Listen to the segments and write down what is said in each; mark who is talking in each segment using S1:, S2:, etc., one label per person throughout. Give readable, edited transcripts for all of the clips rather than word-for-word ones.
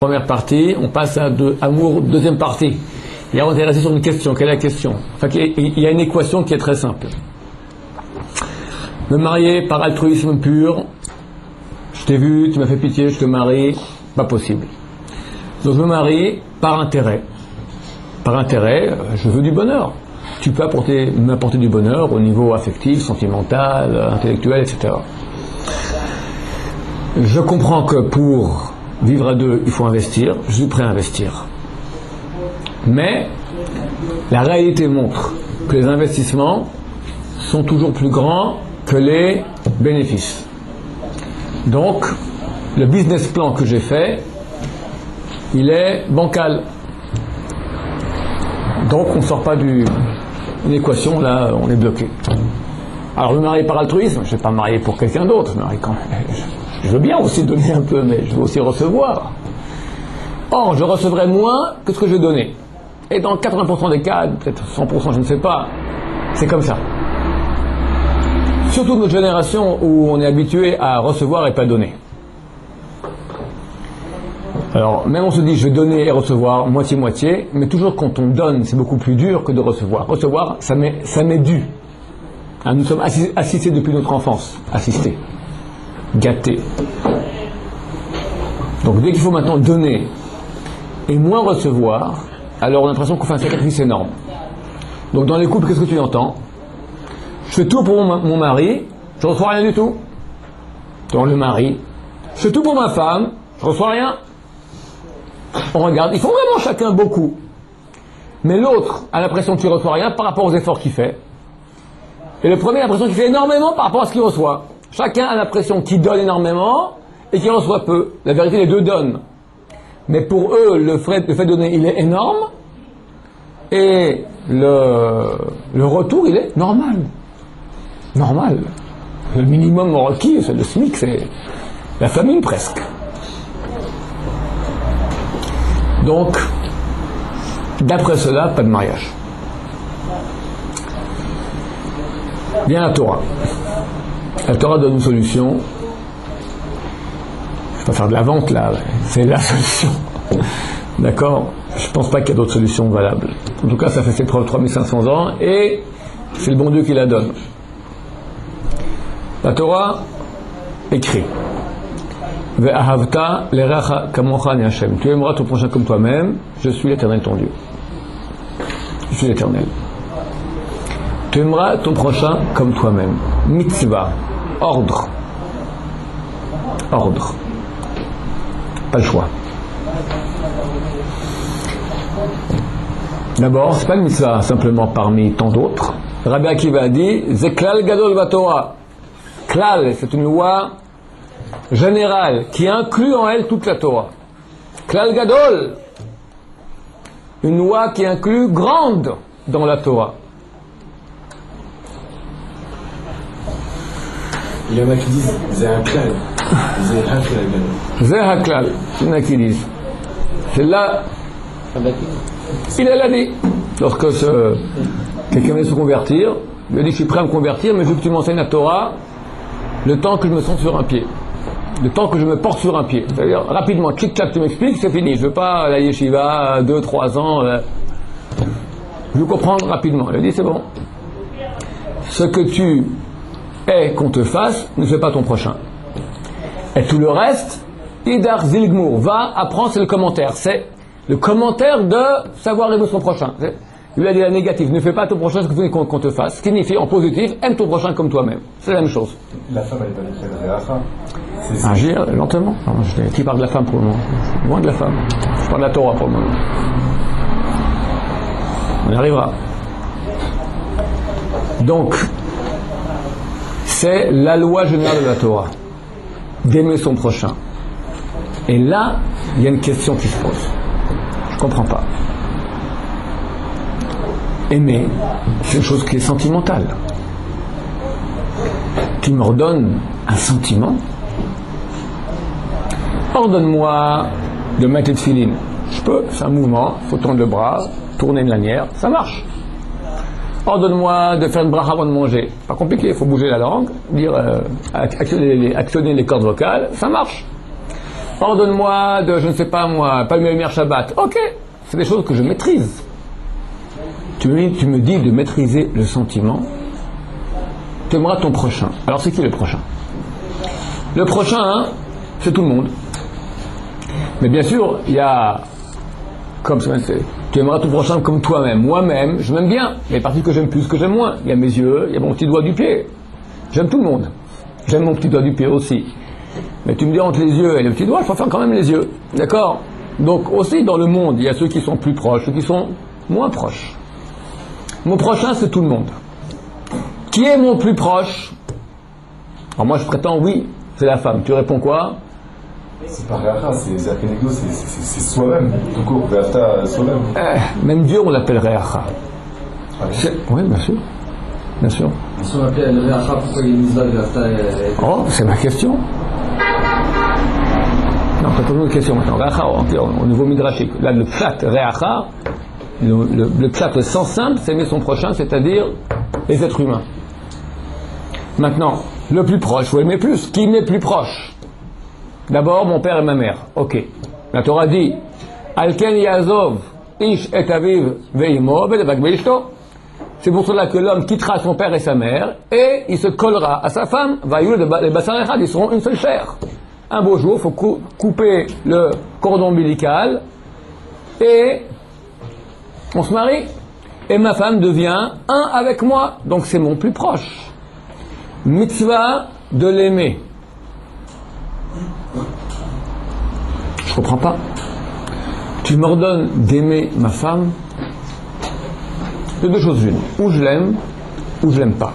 S1: Première partie, on passe à amour, deuxième partie. Et là, on est resté sur une question. Quelle est la question? Enfin, il y a une équation qui est très simple. Me marier par altruisme pur, je t'ai vu, tu m'as fait pitié, je te marie, pas possible. Donc je me marie par intérêt. Par intérêt, je veux du bonheur. Tu peux m'apporter du bonheur au niveau affectif, sentimental, intellectuel, etc. Je comprends que pour vivre à deux, il faut investir, je suis prêt à investir. Mais la réalité montre que les investissements sont toujours plus grands que les bénéfices. Donc, le business plan que j'ai fait, il est bancal. Donc, on ne sort pas d'une équation, là, on est bloqué. Alors, je me marie par altruisme, je ne vais pas me marier pour quelqu'un d'autre, je veux bien aussi donner un peu, mais je veux aussi recevoir. Or, je recevrai moins que ce que je donnais. Et dans 80% des cas, peut-être 100%, je ne sais pas, c'est comme ça. Surtout notre génération où on est habitué à recevoir et pas donner. Alors, même on se dit, je vais donner et recevoir moitié-moitié, mais toujours quand on donne, c'est beaucoup plus dur que de recevoir. Recevoir, ça m'est dû. Hein, nous sommes assistés depuis notre enfance. Assistés. Gâtés. Donc, dès qu'il faut maintenant donner et moins recevoir, alors on a l'impression qu'on fait un sacrifice énorme. Donc, dans les couples, qu'est-ce que tu entends? Je fais tout pour mon mari, je ne reçois rien du tout. Dans le mari, je fais tout pour ma femme, je ne reçois rien. On regarde, ils font vraiment chacun beaucoup. Mais l'autre a l'impression qu'il ne reçoit rien par rapport aux efforts qu'il fait. Et le premier a l'impression qu'il fait énormément par rapport à ce qu'il reçoit. Chacun a l'impression qu'il donne énormément et qu'il reçoit peu. La vérité, les deux donnent. Mais pour eux, le fait de donner, il est énorme. Et le retour, il est normal. Normal. Le minimum requis, c'est le SMIC, c'est la famine presque. Donc, d'après cela, pas de mariage. Bien la Torah. La Torah donne une solution. Je vais pas faire de la vente là, c'est la solution. D'accord? Je pense pas qu'il y ait d'autres solutions valables. En tout cas, ça fait ses preuves 3500 ans et c'est le bon Dieu qui la donne. La Torah écrit Ve'ahavta l'eracha kamocha ani Hashem. Tu aimeras ton prochain comme toi-même, je suis l'Éternel ton Dieu. Je suis l'Éternel. Tu aimeras ton prochain comme toi-même. Mitzvah, ordre. Ordre. Pas le choix. D'abord, c'est pas une mitzvah simplement parmi tant d'autres. Rabbi Akiva a dit Zeklal gadol baTorah. Klal, c'est une loi générale qui inclut en elle toute la Torah. Klal gadol, une loi qui inclut grande dans la Torah.
S2: Il y en a qui disent c'est un klal.
S1: C'est un klal. Il y en a qui disent. C'est là. Il l'a dit. Lorsque quelqu'un vient se convertir, il lui dit je suis prêt à me convertir, mais je veux que tu m'enseignes la Torah le temps que je me sente sur un pied. Le temps que je me porte sur un pied. C'est-à-dire, rapidement, tchic-tchac, tu m'expliques, c'est fini. Je ne veux pas la yeshiva, 2-3 ans. Je veux comprendre rapidement. Il a dit, c'est bon. Ce que tu es qu'on te fasse, ne fais pas ton prochain. Et tout le reste, Idar Zilgmour, va apprendre, c'est le commentaire. C'est le commentaire de savoir aimer son prochain. Il lui a dit la négative, ne fais pas ton prochain ce que tu veux qu'on te fasse. Ce qui signifie en positif, aime ton prochain comme toi-même. C'est la même chose.
S2: La femme, elle va lui faire la femme.
S1: Agir lentement. Non, qui parle de la femme pour le moment? Loin de la femme. Je parle de la Torah pour le moment. On y arrivera. Donc, c'est la loi générale de la Torah. D'aimer son prochain. Et là, il y a une question qui se pose. Je ne comprends pas. Aimer, c'est une chose qui est sentimentale. Tu me redonnes un sentiment. Ordonne-moi de mettre de filine. Je peux, c'est un mouvement, il faut tendre le bras, tourner une lanière, ça marche. Ordonne-moi de faire une bracha avant de manger. Pas compliqué, il faut bouger la langue, dire actionner les cordes vocales, ça marche. Ordonne-moi de, je ne sais pas moi, pas le Shabbat. Ok, c'est des choses que je maîtrise. Tu me dis de maîtriser le sentiment. Tu aimeras ton prochain. Alors c'est qui le prochain? Le prochain, hein, c'est tout le monde. Mais bien sûr, il y a, comme ça, tu aimeras ton prochain comme toi-même. Moi-même, je m'aime bien. Il y a des parties que j'aime plus, que j'aime moins. Il y a mes yeux, il y a mon petit doigt du pied. J'aime tout le monde. J'aime mon petit doigt du pied aussi. Mais tu me dis entre les yeux et le petit doigt, je préfère quand même les yeux. D'accord? Donc aussi dans le monde, il y a ceux qui sont plus proches, ceux qui sont moins proches. Mon prochain, c'est tout le monde. Qui est mon plus proche? Alors moi je prétends oui, c'est la femme. Tu réponds quoi?
S2: C'est pas Réacha, c'est Akenegdo, c'est soi-même. Tout court, Réacha soi-même.
S1: Même Dieu, on l'appelle Réacha. Oui, bien sûr. Bien sûr.
S3: Si on appelle Réacha, pourquoi il nous a Réacha?
S1: Oh, c'est ma question. Non, c'est toujours une question maintenant. Réacha, au niveau midrashique. Là, le pshat Réacha, le pshat, le sens simple, c'est aimer son prochain, c'est-à-dire les êtres humains. Maintenant, le plus proche, il faut aimer plus. Qui m'est plus proche? D'abord, mon père et ma mère. Ok. La Torah dit Alken Yazov, Ish et Aviv Veimo, Vedevak Beishto. C'est pour cela que l'homme quittera son père et sa mère et il se collera à sa femme. Vayoul les Bassar Echad, ils seront une seule chair. Un beau jour, il faut couper le cordon ombilical et on se marie. Et ma femme devient un avec moi. Donc c'est mon plus proche. Mitzvah de l'aimer. Je comprends pas. Tu m'ordonnes d'aimer ma femme. De deux choses l'une. Ou je l'aime, ou je l'aime pas.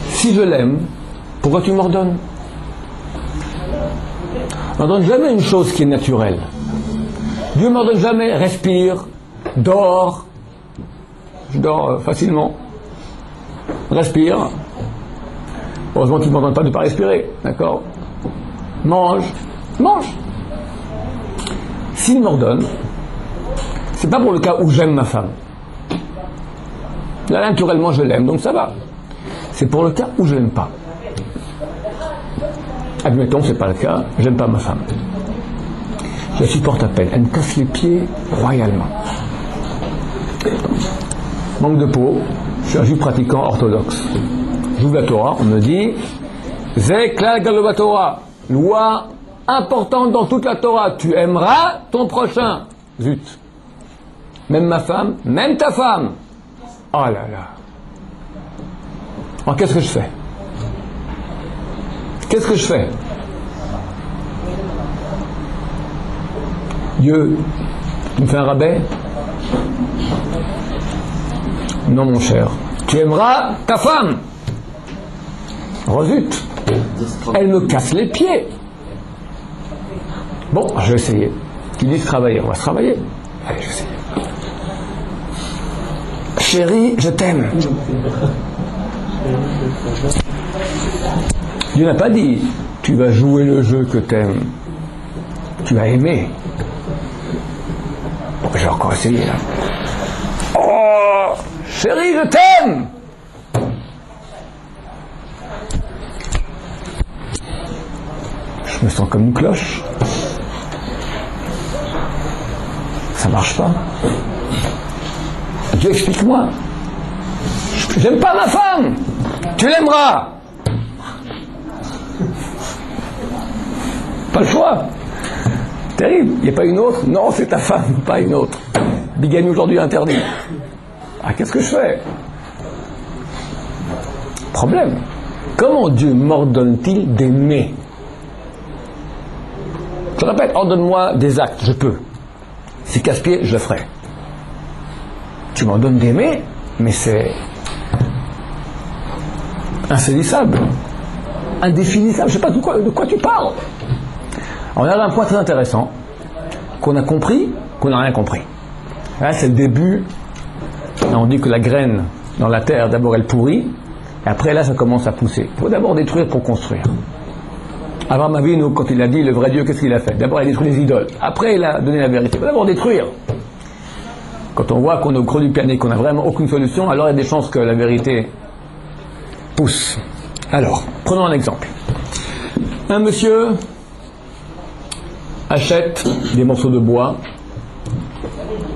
S1: Si je l'aime, pourquoi tu m'ordonnes? On n'ordonne jamais une chose qui est naturelle. Dieu ne m'ordonne jamais respire, dors. Je dors facilement. Respire. Heureusement qu'il ne m'ordonne pas de ne pas respirer. D'accord? Mange. S'il m'ordonne, c'est pas pour le cas où j'aime ma femme. Là, naturellement, je l'aime, donc ça va. C'est pour le cas où je l'aime pas. Admettons, c'est pas le cas, j'aime pas ma femme. Je la supporte à peine. Elle me casse les pieds royalement. Manque de peau, je suis un juif pratiquant orthodoxe. J'ouvre la Torah, on me dit Zeklal Galova Torah, loi importante dans toute la Torah, tu aimeras ton prochain. Zut. Même ma femme, même ta femme. Oh là là. Alors qu'est-ce que je fais? Qu'est-ce que je fais? Dieu, tu me fais un rabais? Non mon cher. Tu aimeras ta femme. Oh zut. Elle me casse les pieds. Bon, je vais essayer. Tu dis travailler, on va se travailler. Allez, je vais essayer. Chérie, je t'aime. Dieu n'a pas dit tu vas jouer le jeu que t'aimes. Tu vas aimer. Bon, je vais encore essayer là. Oh, chérie, je t'aime. Je me sens comme une cloche. Ça marche pas. Dieu, explique-moi. J'aime pas ma femme. Tu l'aimeras. Pas le choix. Terrible. Il n'y a pas une autre? Non, c'est ta femme, pas une autre. Bigamie aujourd'hui interdit. Ah, qu'est-ce que je fais? Problème. Comment Dieu m'ordonne-t-il d'aimer? Je répète, ordonne-moi des actes, je peux. Si casse-pied, je le ferai. Tu m'ordonnes d'aimer, mais c'est insaisissable, indéfinissable, je ne sais pas de quoi tu parles. On a un point très intéressant, qu'on a compris, qu'on n'a rien compris. Là, c'est le début. Là, on dit que la graine dans la terre, d'abord elle pourrit, et après là, ça commence à pousser. Il faut d'abord détruire pour construire. Abraham Avinu, quand il a dit le vrai Dieu, qu'est-ce qu'il a fait? D'abord, il a détruit les idoles. Après, il a donné la vérité. Il faut d'abord détruire. Quand on voit qu'on est au creux du piano, qu'on n'a vraiment aucune solution, alors il y a des chances que la vérité pousse. Alors, prenons un exemple. Un monsieur achète des morceaux de bois,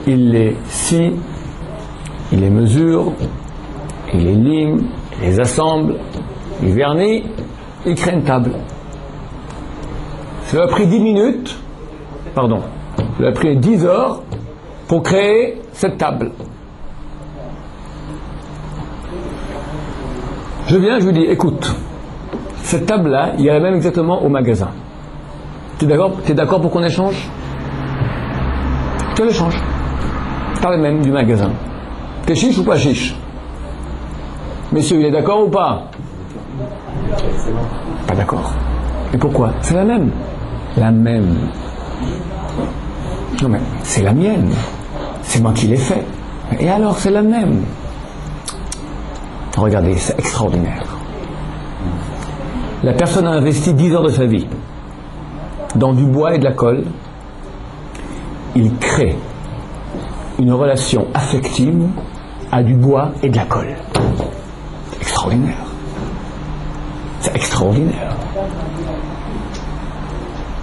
S1: il les scie, il les mesure, il les lime, il les assemble, il vernit, il crée une table. Ça lui a pris 10 minutes, pardon, ça lui a pris 10 heures pour créer cette table. Je viens, je lui dis, écoute, cette table-là, il y a la même exactement au magasin. Tu es d'accord pour qu'on échange? Tu l'échanges. Par le même du magasin. T'es chiche ou pas chiche? Messieurs, il est d'accord ou pas? Pas d'accord. Et pourquoi? C'est la même. La même. Non mais, c'est la mienne. C'est moi qui l'ai fait. Et alors, c'est la même. Regardez, c'est extraordinaire. La personne a investi 10 heures de sa vie dans du bois et de la colle. Il crée une relation affective à du bois et de la colle. C'est extraordinaire. C'est extraordinaire.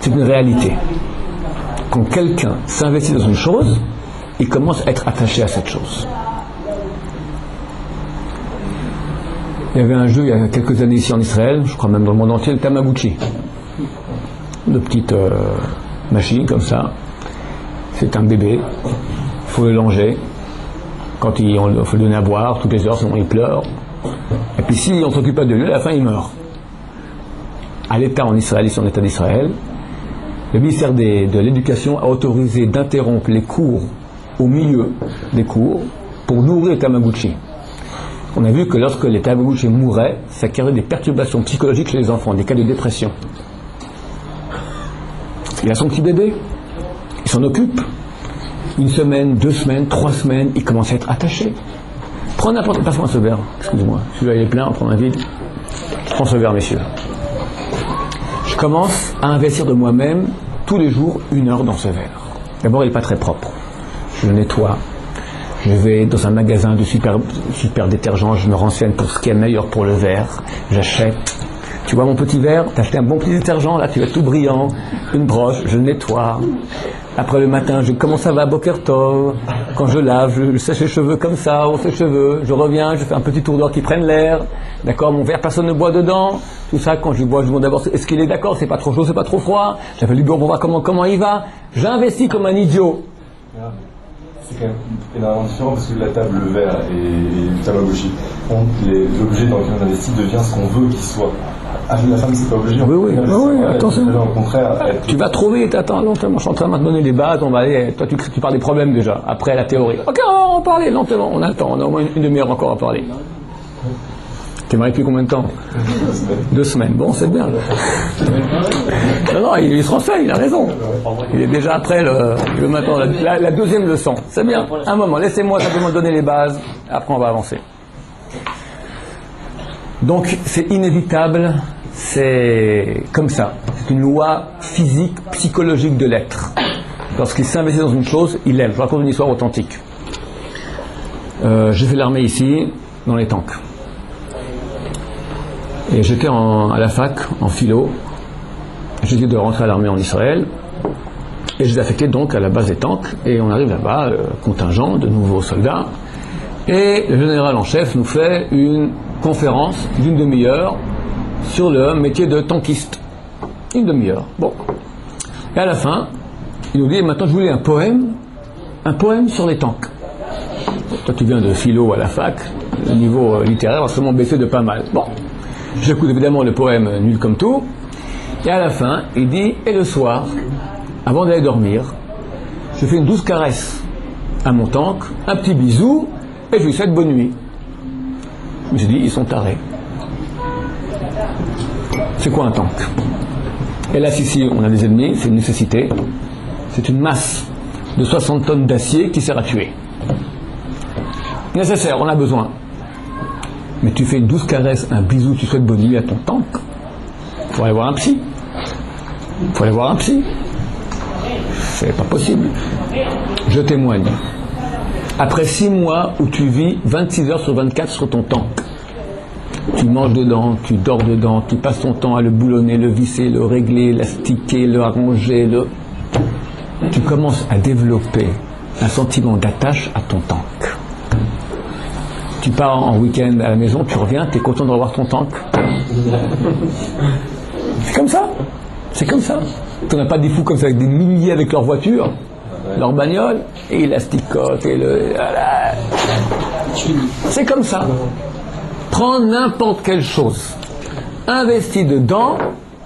S1: C'est une réalité. Quand quelqu'un s'investit dans une chose, il commence à être attaché à cette chose. Il y avait un jeu il y a quelques années ici en Israël, je crois même dans le monde entier, le Tamagotchi. De petites machines comme ça. C'est un bébé, il faut le langer. Quand il faut le donner à boire, toutes les heures, sinon il pleure. Et puis si on ne s'occupe pas de lui, à la fin il meurt. À l'État en Israël, ici en État d'Israël, le ministère de l'Éducation a autorisé d'interrompre les cours au milieu des cours pour nourrir les Tamagotchi. On a vu que lorsque les Tamagotchi mouraient, ça créait des perturbations psychologiques chez les enfants, des cas de dépression. Il a son petit bébé, il s'en occupe. 1 semaine, 2 semaines, 3 semaines, il commence à être attaché. Prends n'importe, passe-moi ce verre, excusez-moi, celui-là il est plein, on prend un vide. Je prends ce verre, messieurs. Je commence à investir de moi-même tous les jours 1 heure dans ce verre. D'abord, il n'est pas très propre. Je le nettoie. Je vais dans un magasin de super détergent, je me renseigne pour ce qui est meilleur pour le verre. J'achète. Tu vois mon petit verre, t'as acheté un bon petit détergent, là tu vas tout brillant, une broche, je nettoie. Après le matin, comment ça va, Boker Tov? Quand je lave, je sèche les cheveux comme ça, on sèche les cheveux, je reviens, je fais un petit tour d'or qui prenne l'air. D'accord, mon verre, personne ne boit dedans. Tout ça, quand je bois, je demande d'abord, est-ce qu'il est d'accord? C'est pas trop chaud, c'est pas trop froid? J'appelle du bureau pour voir comment il va. J'investis comme un idiot.
S2: C'est quand même énormément différent parce que la table, le verre et le Tamagotchi, l'objet dans lequel on investit devient ce qu'on veut qu'il soit. Ah, la femme, c'est pas obligé.
S1: Oui, attention.
S2: Au contraire,
S1: tu vas trop vite, attends, lentement. Je suis en train de te donner les bases, on va aller. Toi, tu parles des problèmes déjà, après la théorie. Ok, on va en parler lentement, on a le temps, on a au moins une demi-heure encore à parler. T'es marié depuis combien de temps? 2 semaines. Bon, c'est bien. Non, il se renseigne, il a raison. Il est déjà après maintenant la deuxième leçon. C'est bien. Un moment, laissez-moi simplement donner les bases, après on va avancer. Donc, c'est inévitable, c'est comme ça. C'est une loi physique, psychologique de l'être. Lorsqu'il s'investit dans une chose, il l'aime. Je vous raconte une histoire authentique. J'ai fait l'armée ici, dans les tanks. Et j'étais à la fac, en philo. J'étais de rentrer à l'armée en Israël. Et j'étais affecté donc à la base des tanks. Et on arrive là-bas, contingent de nouveaux soldats. Et le général en chef nous fait une conférence d'une demi-heure sur le métier de tankiste. Une demi-heure. Bon. Et à la fin, il nous dit, maintenant je voulais un poème sur les tanks. Toi tu viens de philo à la fac, le niveau littéraire va seulement baisser de pas mal. Bon. J'écoute évidemment le poème nul comme tout, et à la fin, il dit, et le soir, avant d'aller dormir, je fais une douce caresse à mon tank, un petit bisou, et je lui souhaite bonne nuit. Je me suis dit, ils sont tarés. C'est quoi un tank? Et là, si on a des ennemis, c'est une nécessité, c'est une masse de 60 tonnes d'acier qui sert à tuer. Nécessaire, on a besoin. Mais tu fais une douce caresse, un bisou, tu souhaites bonne nuit à ton tank. Il faut aller voir un psy. C'est pas possible. Je témoigne. Après 6 mois où tu vis 26 heures sur 24 sur ton tank, tu manges dedans, tu dors dedans, tu passes ton temps à le boulonner, le visser, le régler, l'astiquer, le arranger, tu commences à développer un sentiment d'attache à ton tank. Tu pars en week-end à la maison, tu reviens, tu es content de revoir ton tank. C'est comme ça. C'est comme ça. Tu n'as pas des fous comme ça avec des milliers avec leur voiture, leur bagnole, et ils l'asticotent, et voilà. C'est comme ça. Prends n'importe quelle chose, investis dedans,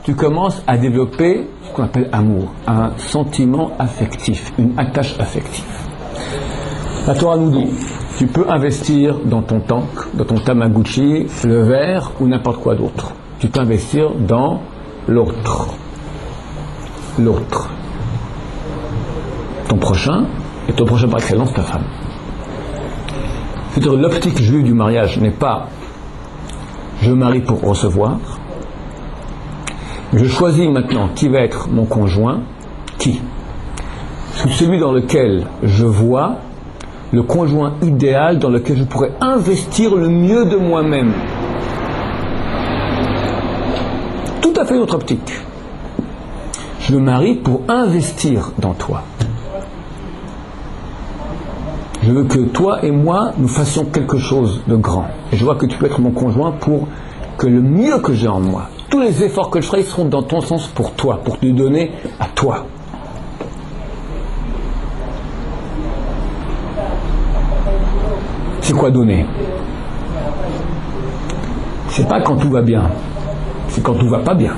S1: tu commences à développer ce qu'on appelle amour, un sentiment affectif, une attache affective. La Torah nous dit, tu peux investir dans ton tank, dans ton Tamagotchi, le verre ou n'importe quoi d'autre. Tu peux investir dans l'autre. L'autre. Ton prochain, et ton prochain par excellence, ta femme. C'est-à-dire l'optique juive du mariage n'est pas je me marie pour recevoir, je choisis maintenant qui va être mon conjoint, qui. C'est celui dans lequel je vois le conjoint idéal dans lequel je pourrais investir le mieux de moi-même. Tout à fait notre optique. Je me marie pour investir dans toi. Je veux que toi et moi, nous fassions quelque chose de grand. Et je vois que tu peux être mon conjoint pour que le mieux que j'ai en moi, tous les efforts que je ferai seront dans ton sens pour toi, pour te donner à toi. C'est quoi donner? C'est pas quand tout va bien, c'est quand tout va pas bien.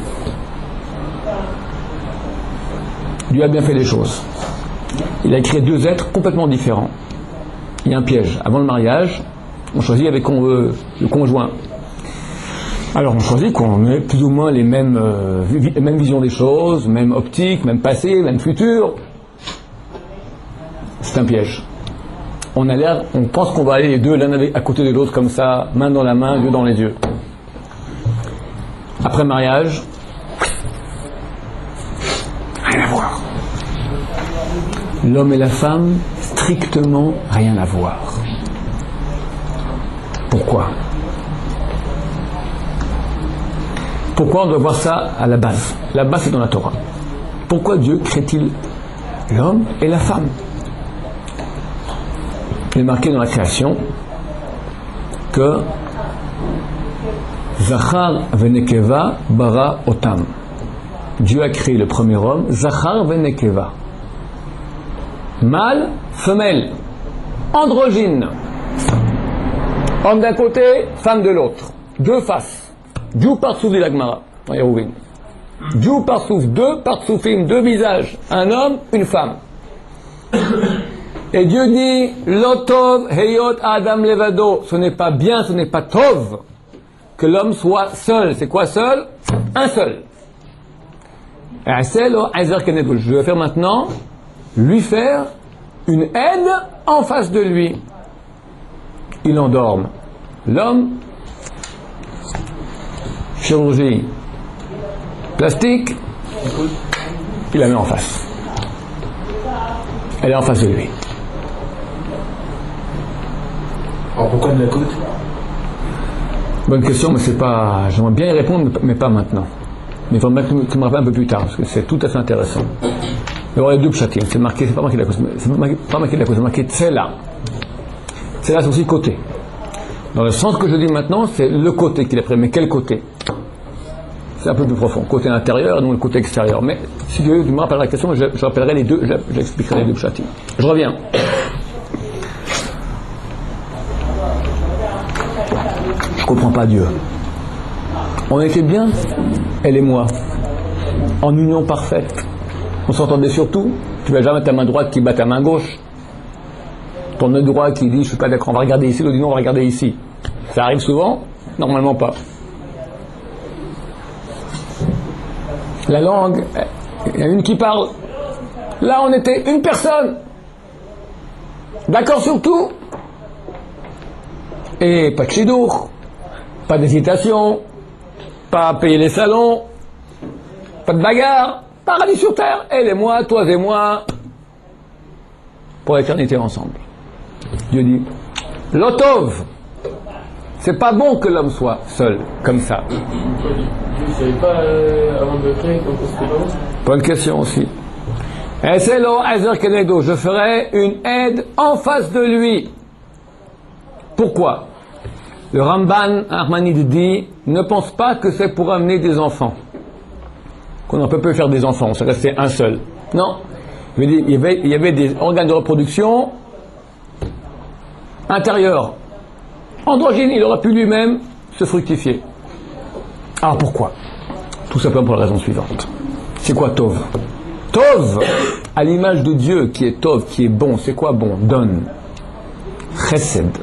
S1: Dieu a bien fait les choses. Il a créé deux êtres complètement différents. Il y a un piège. Avant le mariage, on choisit avec qu'on veut le conjoint. Alors on choisit qu'on ait plus ou moins les mêmes visions des choses, même optique, même passé, même futur. C'est un piège. On pense qu'on va aller les deux l'un à côté de l'autre comme ça, main dans la main, yeux dans les yeux. Après mariage, rien à voir. L'homme et la femme, strictement rien à voir. Pourquoi? Pourquoi on doit voir ça à la base? La base c'est dans la Torah. Pourquoi Dieu crée-t-il l'homme et la femme? Il est marqué dans la création que Zachar venekeva bara otam. Dieu a créé le premier homme, Zachar venekeva. Mâle, femelle, androgyne. Homme d'un côté, femme de l'autre. Deux faces. Dieu parsouf de l'Agmara. Dieu parsouf, deux parsoufim, deux visages. Un homme, une femme. Et Dieu dit, Lotov heyot adam levado. Ce n'est pas bien, ce n'est pas tov que l'homme soit seul. C'est quoi seul? Un seul. Je vais faire maintenant, lui faire une aide en face de lui. Il endorme l'homme, chirurgie plastique, il la met en face. Elle est en face de lui.
S3: Alors pourquoi de la côte?
S1: Bonne question, mais c'est pas. J'aimerais bien y répondre, mais pas maintenant. Mais il faudrait que tu me rappelles un peu plus tard, parce que c'est tout à fait intéressant. Il y aura les deux pshatim, c'est marqué, c'est pas marqué de la cause, c'est marqué tsela. Tsela, c'est aussi côté. Dans le sens que je dis maintenant, c'est le côté qu'il a pris, mais quel côté? C'est un peu plus profond. Côté intérieur et non le côté extérieur. Mais si tu me rappelleras la question, je rappellerai les deux, j'expliquerai les deux pshatim. Je reviens. Je comprends pas Dieu. On était bien, elle et moi, en union parfaite. On s'entendait sur tout. Tu vas jamais ta main droite qui bat ta main gauche. Ton œil droit qui dit je suis pas d'accord, on va regarder ici, l'autre dit non, on va regarder ici. Ça arrive souvent? Normalement pas. La langue, il y en a une qui parle. Là on était une personne. D'accord sur tout. Et pas de chidour, pas d'hésitation, pas à payer les salons, pas de bagarre, paradis sur terre, elle et moi, toi et moi, pour l'éternité ensemble. Dieu dit, Lotov, c'est pas bon que l'homme soit seul, comme ça.
S3: Dieu ne savait pas avant de créer quand c'était pas bon?
S1: Bonne question aussi. Je ferai une aide en face de lui. Pourquoi? Le Ramban Ahmanide dit, ne pense pas que c'est pour amener des enfants. Qu'on ne peut pas faire des enfants, c'est resté un seul. Non. Il y avait des organes de reproduction intérieurs. Androgyne, il aurait pu lui-même se fructifier. Alors pourquoi? Tout simplement pour la raison suivante. C'est quoi Tov? Tov, à l'image de Dieu qui est Tov, qui est bon, c'est quoi bon? Donne. Chesed.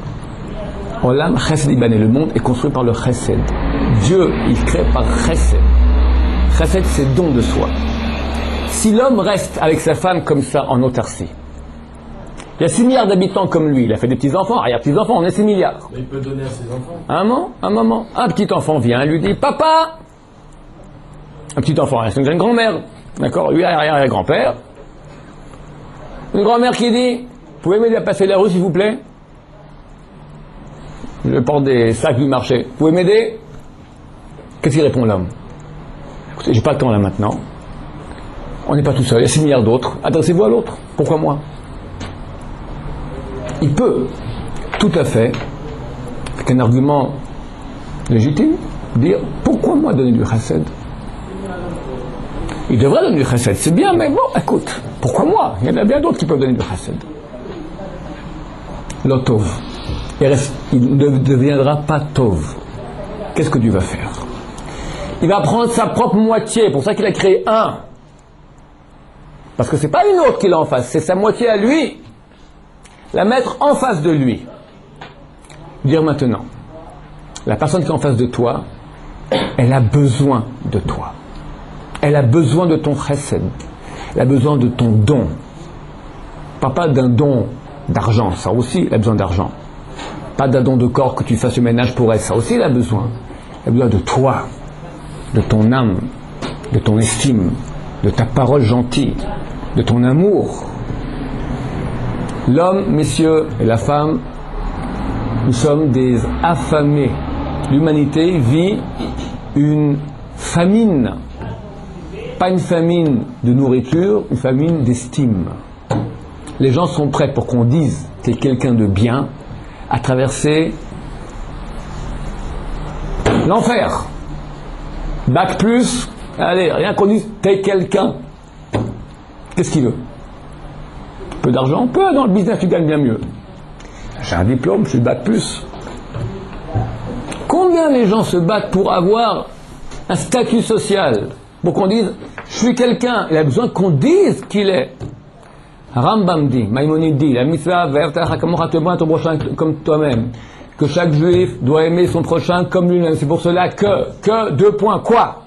S1: Olam Chesed Ibané, le monde est construit par le Chesed. Dieu, il crée par Chesed. Chesed, c'est don de soi. Si l'homme reste avec sa femme comme ça, en autarcie, il y a 6 milliards d'habitants comme lui, il a fait des petits-enfants, arrière-petits-enfants, on est 6 milliards.
S3: Mais il peut donner à ses enfants.
S1: Un moment, un petit enfant vient, lui dit, papa! Un petit enfant, c'est une grand-mère, d'accord? Lui, arrière-grand-père. Une grand-mère qui dit, pouvez m'aider à passer la rue, s'il vous plaît? Je porte des sacs du marché. Vous pouvez m'aider? Qu'est-ce qu'il répond l'homme? Écoutez, j'ai pas le temps là maintenant. On n'est pas tout seul, il y a 6 milliards d'autres. Adressez-vous à l'autre. Pourquoi moi? Il peut, tout à fait, avec un argument légitime, dire pourquoi moi donner du chesed? Il devrait donner du chesed, c'est bien, mais bon, écoute, pourquoi moi? Il y en a bien d'autres qui peuvent donner du chesed. L'otov. Il ne deviendra pas tov. Qu'est-ce que Dieu va faire? Il va prendre sa propre moitié, pour ça qu'il a créé un. Parce que c'est pas une autre qu'il a en face, c'est sa moitié à lui. La mettre en face de lui. Dire maintenant, la personne qui est en face de toi, elle a besoin de toi. Elle a besoin de ton chesed. Elle a besoin de ton don. Pas d'un don d'argent, ça aussi, elle a besoin d'argent. Pas d'un don de corps que tu fasses le ménage pour elle, ça aussi, elle a besoin. Elle a besoin de toi, de ton âme, de ton estime, de ta parole gentille, de ton amour. L'homme, messieurs, et la femme, nous sommes des affamés. L'humanité vit une famine. Pas une famine de nourriture, une famine d'estime. Les gens sont prêts pour qu'on dise que t'es quelqu'un de bien à traverser l'enfer. Bac plus, allez, rien qu'on dise t'es quelqu'un. Qu'est-ce qu'il veut? Peu d'argent? Peu, dans le business tu gagnes bien mieux. J'ai un diplôme, je suis bac plus. Combien les gens se battent pour avoir un statut social? Pour qu'on dise, je suis quelqu'un. Il a besoin qu'on dise qu'il est. Rambam dit, Maïmonide dit, la mitzvah, ton prochain comme toi-même. Que chaque juif doit aimer son prochain comme lui-même. C'est pour cela que, 2 points, quoi?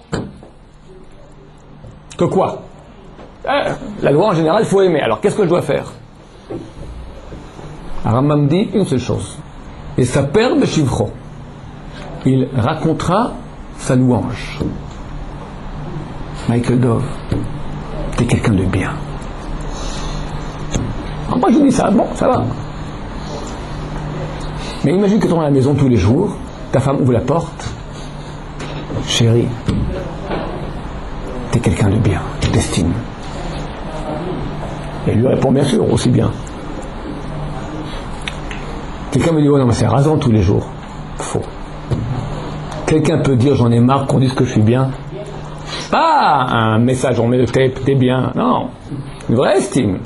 S1: Que quoi? La loi en général, il faut aimer. Alors qu'est-ce que je dois faire? Rambam dit une seule chose. Et sa père de Shivro, il racontera sa louange. Michael Dove, t'es quelqu'un de bien. Alors moi je dis ça, bon, ça va. Mais imagine que tu es à la maison tous les jours, ta femme ouvre la porte. Chérie, t'es quelqu'un de bien, je t'estime. Et elle lui répond bien sûr, aussi bien. Quelqu'un me dit, oh non, mais c'est rasant tous les jours. Faux. Quelqu'un peut dire, j'en ai marre qu'on dise que je suis bien. Pas un message, on met le tape, t'es bien. Non, une vraie estime.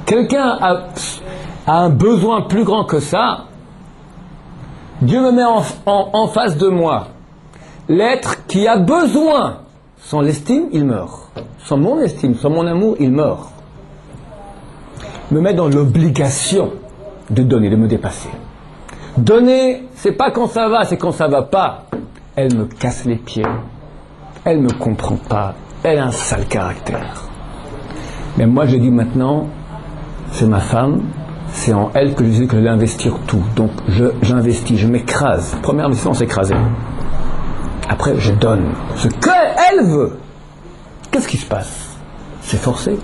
S1: Quelqu'un a un besoin plus grand que ça. Dieu me met en face de moi. L'être qui a besoin. Sans l'estime, il meurt. Sans mon estime, sans mon amour, il meurt. Me met dans l'obligation de donner, de me dépasser. Donner, c'est pas quand ça va, c'est quand ça va pas. Elle me casse les pieds. Elle me comprend pas. Elle a un sale caractère. Mais moi, je dis maintenant, c'est ma femme, c'est en elle que je dis que je vais investir tout. Donc, j'investis, je m'écrase. Première investissement, c'est s'écraser. Après, je donne ce qu'elle veut. Qu'est-ce qui se passe? C'est forcé.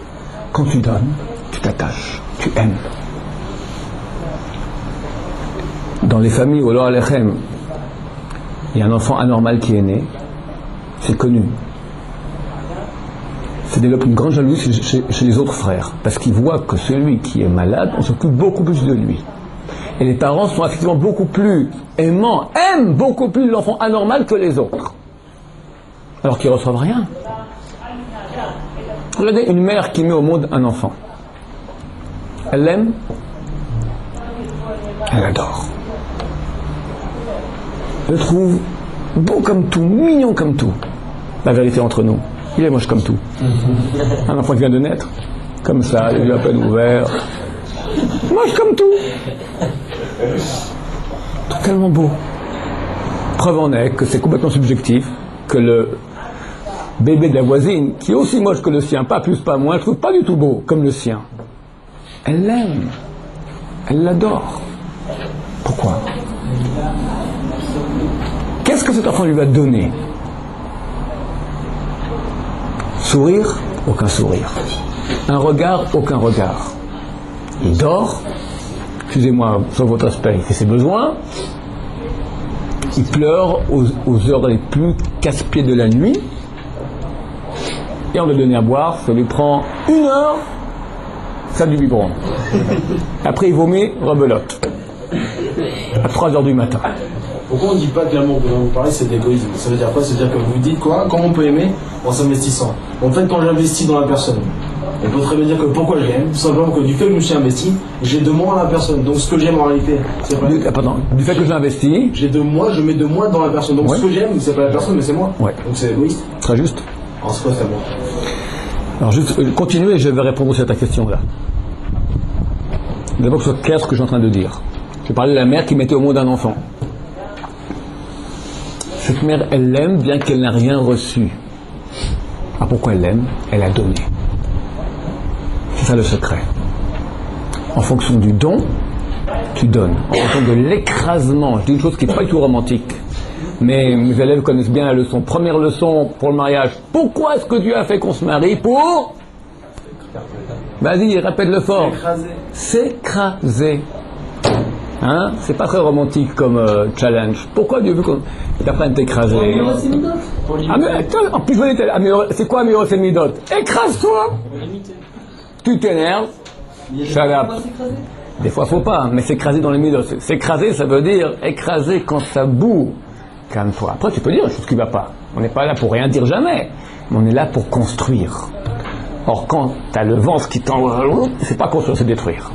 S1: Quand tu donnes, tu t'attaches, tu aimes. Dans les familles où il y a un enfant anormal qui est né, c'est connu. ça développe une grande jalousie chez les autres frères, parce qu'ils voient que celui qui est malade, on s'occupe beaucoup plus de lui. Et les parents sont effectivement beaucoup plus aimants, aiment beaucoup plus l'enfant anormal que les autres, alors qu'ils ne reçoivent rien. Regardez une mère qui met au monde un enfant. Elle l'aime, elle adore. Elle le trouve beau comme tout, mignon comme tout. La vérité entre nous, il est moche comme tout. Un enfant qui vient de naître, comme ça, les yeux à peine ouverts, moche comme tout. Tellement beau. Preuve en est que c'est complètement subjectif, que le bébé de la voisine, qui est aussi moche que le sien, pas plus, pas moins, je trouve pas du tout beau comme le sien. Elle l'aime, elle l'adore. Pourquoi? Qu'est-ce que cet enfant lui va donner? Sourire? Aucun sourire. Un regard? Aucun regard. Il dort, excusez-moi sur votre aspect, il fait ses besoins, il pleure aux heures les plus casse-pieds de la nuit, et on le donne à boire, ça lui prend 1 heure, ça du biberon. Après il vomit, rebelote. À 3 heures du matin.
S3: Pourquoi on ne dit pas que l'amour dont vous parlez c'est de l'égoïsme? Ça veut dire quoi? Ça veut dire que vous dites quoi? Comment on peut aimer? En s'investissant. En fait, quand j'investis dans la personne, on peut très bien dire que pourquoi je l'aime, tout simplement que du fait que je me suis investi, j'ai de moi à la personne. Donc ce que j'aime en réalité, c'est pas...
S1: Du fait que j'ai investi...
S3: J'ai de moi, je mets de moi dans la personne. Donc ce que j'aime, c'est pas la personne, mais c'est moi.
S1: Ouais.
S3: Donc c'est égoïste.
S1: Très juste.
S3: Alors c'est quoi cet amour?
S1: Alors juste, continuez et je vais répondre aussi à ta question-là. D'abord que ce soit clair ce que je suis en train de dire. Je parlais de la mère qui mettait au monde un enfant. Cette mère, elle l'aime bien qu'elle n'a rien reçu. Ah, pourquoi elle l'aime? Elle a donné. C'est ça le secret. En fonction du don, tu donnes. En fonction de l'écrasement, je dis une chose qui n'est pas du tout romantique, mais mes élèves connaissent bien la leçon. Première leçon pour le mariage. Pourquoi est-ce que Dieu a fait qu'on se marie? Pour... Vas-y, répète-le fort. S'écraser. Hein? C'est pas très romantique comme challenge. Pourquoi Dieu veut qu'on t'apprenne à t'écraser? Ah mais attends, en plus c'est quoi Amir Semidot? Écrase-toi. Tu t'énerves. Shut up. Des fois faut pas, mais s'écraser dans les midot. S'écraser, ça veut dire écraser quand ça boue. Calme-toi. Après tu peux dire une chose qui va pas. On n'est pas là pour rien dire jamais, mais on est là pour construire. Or quand t'as le ventre qui t'envoie, c'est pas construire, c'est détruire.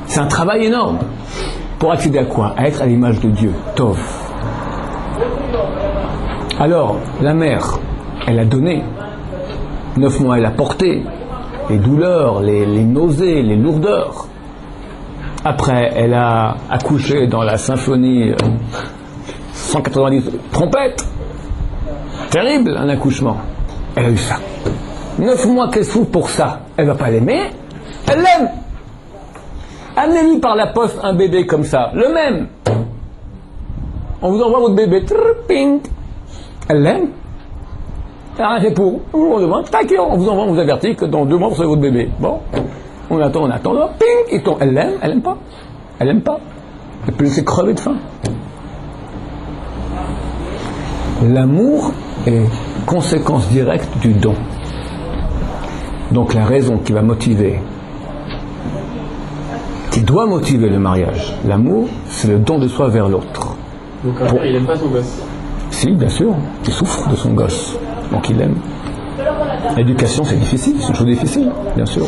S1: C'est un travail énorme. Pour accéder à quoi? À être à l'image de Dieu. Tov. Alors, la mère, elle a donné. 9 mois, elle a porté. Les douleurs, les nausées, les lourdeurs. Après, elle a accouché dans la symphonie 190 trompettes. Terrible, un accouchement. Elle a eu ça. 9 mois qu'elle souffre pour ça. Elle va pas l'aimer. Elle l'aime. Amenez-lui par la poste un bébé comme ça, le même. On vous envoie votre bébé, ping. Elle l'aime. Elle a rien fait pour. On demande, tac, on vous envoie, on vous avertit que dans 2 mois vous serez votre bébé. Bon, on attend, ping, il tombe. Elle l'aime, elle l'aime pas. Elle l'aime pas. Elle peut laisser crever de faim. L'amour est conséquence directe du don. Donc la raison qui va motiver, qui doit motiver le mariage, l'amour, c'est le don de soi vers l'autre.
S4: Donc un père, il n'aime pas son gosse?
S1: Si, bien sûr, il souffre de son gosse, donc il l'aime. L'éducation, c'est difficile, c'est une chose difficile, bien sûr.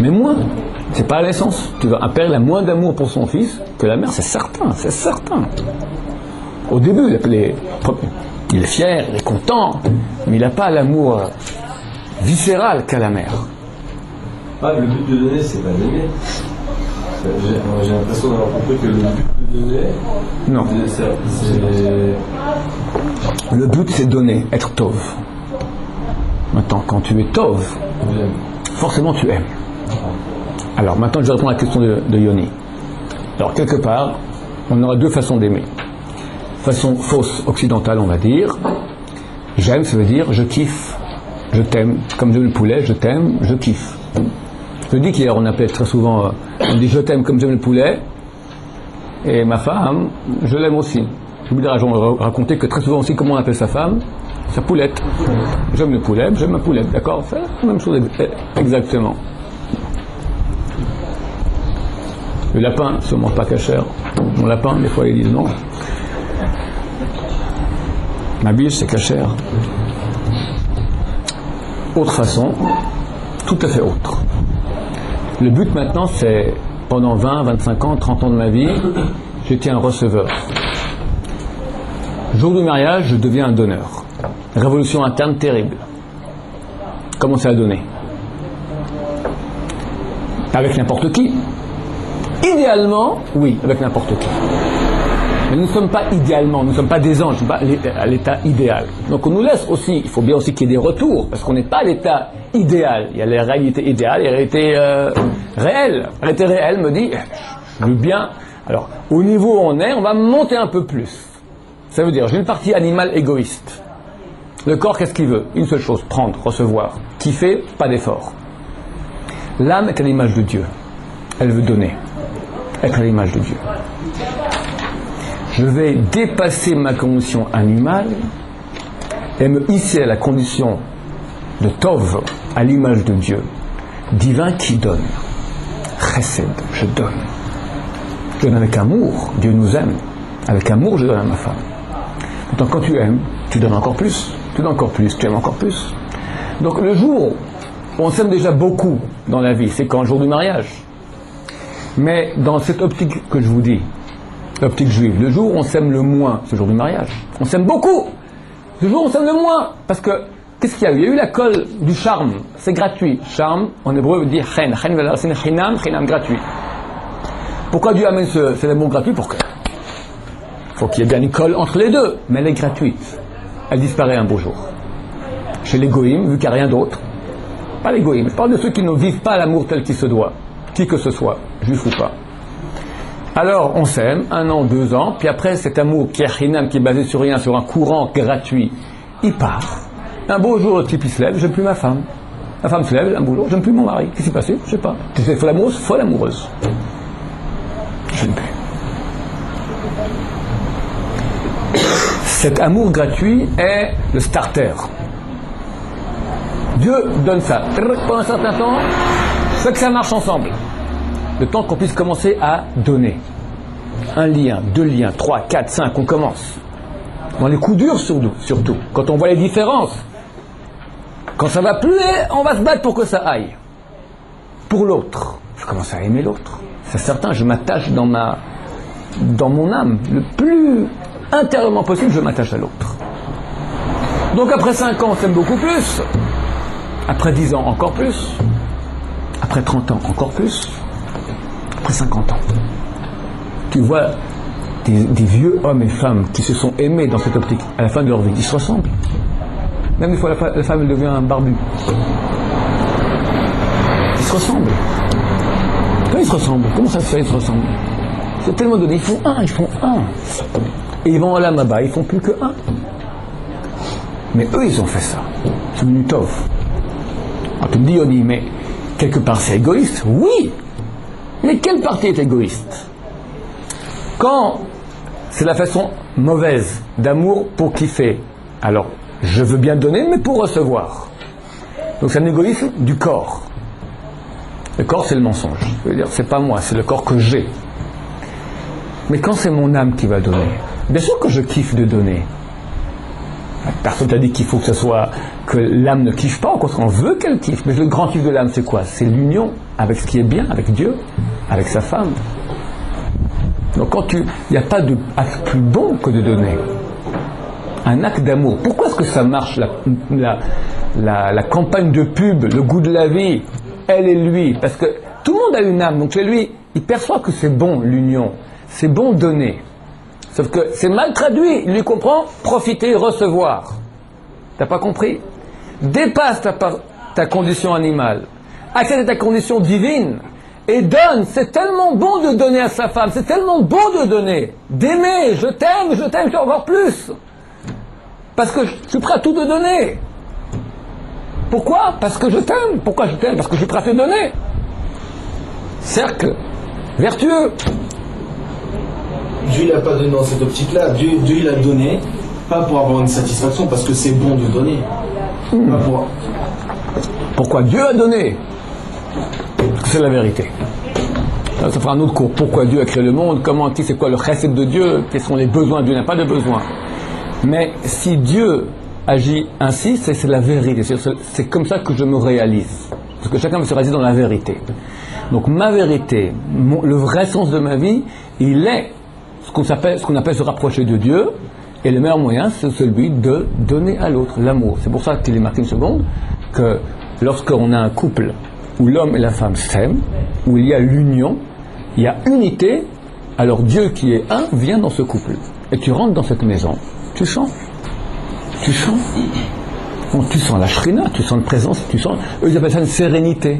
S1: Mais moins, c'est pas à l'essence. Un père, il a moins d'amour pour son fils que la mère, c'est certain, c'est certain. Au début, il est fier, il est content, mais il n'a pas l'amour viscéral qu'a la mère.
S2: Ah, le but de donner, c'est pas d'aimer. J'ai l'impression d'avoir compris que le but de donner,
S1: non. Le but, c'est donner, être tov. Maintenant, quand tu es tov, forcément tu aimes. Alors maintenant, je vais répondre à la question de Yoni. Alors, quelque part, on aura 2 façons d'aimer. Façon fausse occidentale, on va dire. J'aime, ça veut dire je kiffe, je t'aime. Comme j'aime le poulet, je t'aime, je kiffe. Je dis qu'hier, on appelait très souvent, on dit je t'aime comme j'aime le poulet, et ma femme, je l'aime aussi. J'ai oublié de raconter que très souvent aussi, comment on appelle sa femme? sa poulette. J'aime le poulet, j'aime ma poulette, d'accord? C'est la même chose exactement. Le lapin, ça ne mange pas cachère. Mon lapin, des fois, ils disent non. Ma biche, c'est cachère. Autre façon, tout à fait autre. Le but maintenant, c'est, pendant 20, 25 ans, 30 ans de ma vie, j'étais un receveur. Jour du mariage, je deviens un donneur. Révolution interne terrible. Commencer à donner. Avec n'importe qui. Idéalement, oui, avec n'importe qui. Mais nous ne sommes pas idéalement, nous ne sommes pas des anges, nous ne sommes pas à l'état idéal. Donc on nous laisse aussi, il faut bien aussi qu'il y ait des retours, parce qu'on n'est pas à l'état idéal. Il y a les réalités idéales et les réalités réelles. La réalité réelle me dit, je veux bien. Alors, au niveau où on est, on va monter un peu plus. Ça veut dire, j'ai une partie animale égoïste. Le corps, qu'est-ce qu'il veut? Une seule chose, prendre, recevoir. Kiffer, pas d'effort. L'âme est à l'image de Dieu. Elle veut donner. Être à l'image de Dieu. Je vais dépasser ma condition animale et me hisser à la condition de Tov, à l'image de Dieu, divin qui donne. Chesed, je donne. Je donne avec amour. Dieu nous aime. Avec amour, je donne à ma femme. Pourtant, quand tu aimes, tu donnes encore plus. Tu donnes encore plus, tu aimes encore plus. Donc le jour où on s'aime déjà beaucoup dans la vie, c'est quand? Le jour du mariage. Mais dans cette optique que je vous dis, l'optique juive, le jour où on s'aime le moins, c'est le jour du mariage. On s'aime beaucoup. Le jour où on s'aime le moins, parce que qu'est-ce qu'il y a eu? Il y a eu la colle du charme, c'est gratuit. Charme, en hébreu, veut dire chen. Chen veut dire c'est chinam, gratuit. Pourquoi Dieu amène cet amour gratuit? Pour que faut qu'il y ait bien une colle entre les deux, mais elle est gratuite. Elle disparaît un beau jour. Chez les goïms, vu qu'il n'y a rien d'autre, pas les goïms, je parle de ceux qui ne vivent pas l'amour tel qu'il se doit, qui que ce soit, juif ou pas. Alors on s'aime, 1 an, 2 ans, puis après cet amour qui est chinam, qui est basé sur rien, sur un courant gratuit, il part. Un beau jour, le type il se lève, j'aime plus ma femme. La femme se lève, un beau jour, j'aime plus mon mari. Qu'est-ce qui s'est passé? Je sais pas. Tu sais, folle amoureuse. Je n'aime plus. Cet amour gratuit est le starter. Dieu donne ça. Pendant un certain temps, fait que ça marche ensemble. Le temps qu'on puisse commencer à donner. 1 lien, 2 liens, 3, 4, 5, on commence. Dans les coups durs surtout. Quand on voit les différences. Quand ça va plus, on va se battre pour que ça aille. Pour l'autre. Je commence à aimer l'autre. C'est certain, je m'attache dans mon âme. Le plus intérieurement possible, je m'attache à l'autre. Donc après 5 ans, on s'aime beaucoup plus. Après 10 ans, encore plus. Après 30 ans, encore plus. Après 50 ans. Tu vois des vieux hommes et femmes qui se sont aimés dans cette optique à la fin de leur vie. Ils se ressemblent. Même des fois, la femme elle devient un barbu. Ils se ressemblent. Quand ils se ressemblent, comment ça se fait, ils se ressemblent? C'est tellement donné. Ils font un. Et ils vont à la Maba, ils font plus que un. Mais eux, ils ont fait ça. C'est devenu Tov. Alors tu me dis, Yoni, mais quelque part c'est égoïste. Oui. Mais quelle partie est égoïste? Quand c'est la façon mauvaise d'amour pour kiffer, alors je veux bien donner, mais pour recevoir. Donc c'est un égoïsme du corps. Le corps, c'est le mensonge. Je veux dire, c'est pas moi, c'est le corps que j'ai. Mais quand c'est mon âme qui va donner, bien sûr que je kiffe de donner. Personne t'a dit qu'il faut que ce soit que l'âme ne kiffe pas, qu'on veut qu'elle kiffe. Mais le grand kiff de l'âme, c'est quoi? C'est l'union avec ce qui est bien, avec Dieu, avec sa femme. Donc il n'y a pas d'acte plus bon que de donner. Un acte d'amour. Pourquoi est-ce que ça marche, la campagne de pub, le goût de la vie, elle et lui? Parce que tout le monde a une âme, donc chez lui, il perçoit que c'est bon l'union, c'est bon donner. Sauf que c'est mal traduit, il lui comprend profiter, recevoir. T'as pas compris? Dépasse ta condition animale, accède à ta condition divine et donne. C'est tellement bon de donner à sa femme, c'est tellement beau de donner, d'aimer, je t'aime, je veux avoir plus. Parce que je suis prêt à tout te donner. Pourquoi? Parce que je t'aime. Pourquoi je t'aime? Parce que je suis prêt à te donner. Cercle vertueux.
S3: Dieu il n'a pas donné dans cette optique-là. Dieu il a donné Pas pour avoir une satisfaction, parce que c'est bon de donner. Pas pour...
S1: Pourquoi Dieu a donné? Parce que c'est la vérité. Ça fera un autre cours. Pourquoi Dieu a créé le monde? Comment, c'est quoi le chesed de Dieu? Quels sont les besoins? Dieu n'a pas de besoins. Mais si Dieu agit ainsi, c'est la vérité. C'est comme ça que je me réalise. Parce que chacun veut se réaliser dans la vérité. Donc ma vérité, le vrai sens de ma vie, il est ce qu'on appelle se rapprocher de Dieu. Et le meilleur moyen, c'est celui de donner à l'autre l'amour. C'est pour ça qu'il est marqué une seconde que lorsqu'on a un couple où l'homme et la femme s'aiment, où il y a l'union, il y a unité, alors Dieu qui est un vient dans ce couple. Et tu rentres dans cette maison, tu sens. Bon, tu sens la shrina, tu sens une présence, eux ils appellent ça une sérénité.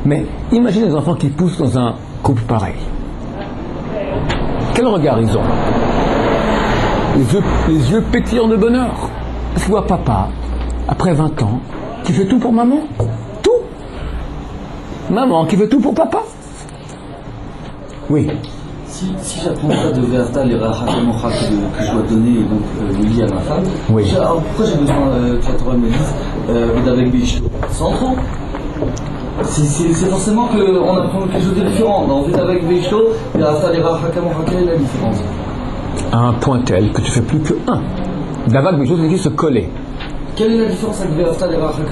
S1: Mais imagine les enfants qui poussent dans un couple pareil. Quel regard ils ont? Les yeux pétillants de bonheur. Parce qu'ils voient papa, après 20 ans, qui fait tout pour maman. Tout. Maman qui fait tout pour papa. Oui.
S5: Si j'apprends ça de Verta, les Racha que je dois donner, donc lié à ma femme,
S1: oui.
S5: Alors pourquoi j'ai besoin que la Torah me dise avec Bishto? Sans trop. C'est forcément qu'on apprend quelque chose de différent. Dans Vite avec Bishto, Verta, les Racha quelle est la différence?
S1: À un point tel que tu fais plus que un. Davak Bishto, c'est qui se coller.
S5: Quelle est la différence avec Verta, les Racha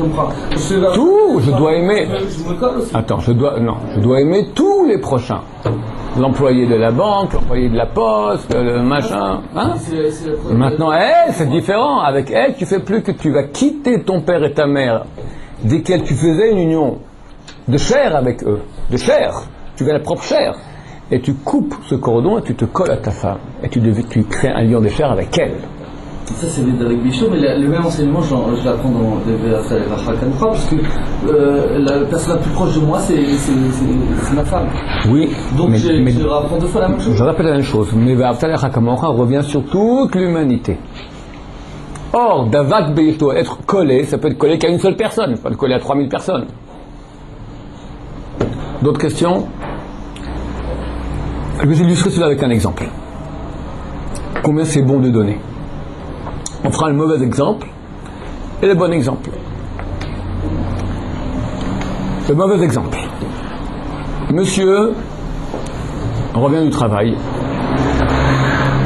S1: Tout, je dois aimer.
S5: Je me colle aussi.
S1: Attends, je dois aimer tous les prochains. L'employé de la banque, l'employé de la poste, le machin. Hein? Maintenant, elle, c'est différent. Avec elle, tu fais plus que tu vas quitter ton père et ta mère, desquels tu faisais une union de chair avec eux, de chair. Tu veux la propre chair. Et tu coupes ce cordon et tu te colles à ta femme. Et tu crées un lien de chair avec elle.
S5: Ça c'est avec Bichot, mais le même enseignement je l'apprends dans parce que la personne la plus proche de moi c'est ma femme.
S1: Oui,
S5: donc je rapprends deux fois la même chose.
S1: Je répète la même chose, mais revient sur toute l'humanité. Or, Davak Beito, être collé, ça peut être collé qu'à une seule personne, pas le coller à 3000 personnes. D'autres questions? Je vais illustrer cela avec un exemple. Combien c'est bon de donner? On fera le mauvais exemple et le bon exemple. Le mauvais exemple. Monsieur revient du travail.